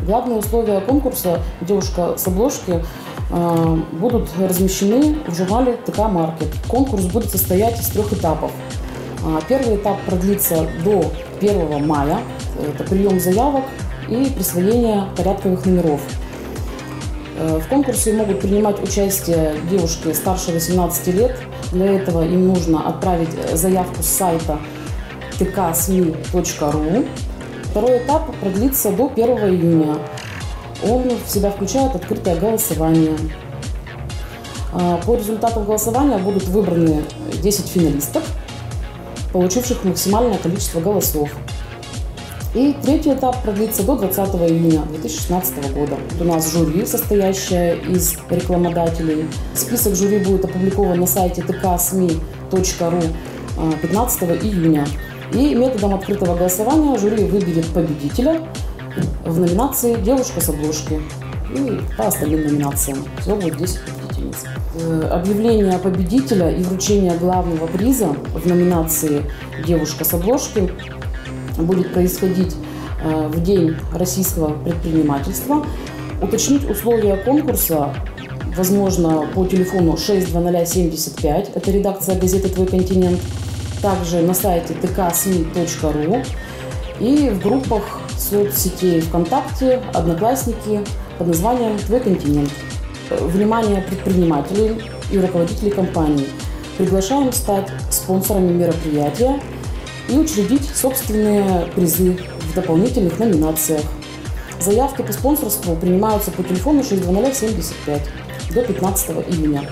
Главные условия конкурса «Девушка с обложки» будут размещены в журнале ТК Маркет. Конкурс будет состоять из 3 этапов. Первый этап продлится до 1 мая. Это прием заявок и присвоение порядковых номеров. В конкурсе могут принимать участие девушки старше 18 лет. Для этого им нужно отправить заявку с сайта tksmi.ru. Второй этап продлится до 1 июня. Он в себя включает открытое голосование. По результатам голосования будут выбраны 10 финалистов, получивших максимальное количество голосов. И третий этап продлится до 20 июня 2016 года. У нас жюри, состоящее из рекламодателей. Список жюри будет опубликован на сайте tksmi.ru 15 июня. И методом открытого голосования жюри выберет победителя в номинации «Девушка с обложки» и по остальным номинациям. Всего будет 10 победительниц. Объявление победителя и вручение главного приза в номинации «Девушка с обложки» будет происходить в День российского предпринимательства. Уточнить условия конкурса возможно по телефону 62075, это редакция газеты «Твой континент», также на сайте tksmi.ru и в группах соцсетей ВКонтакте, Одноклассники под названием «Твой континент». Внимание предпринимателей и руководителей компаний! Приглашаем стать спонсорами мероприятия и учредить собственные призы в дополнительных номинациях. Заявки по спонсорству принимаются по телефону 62075 до 15 июня.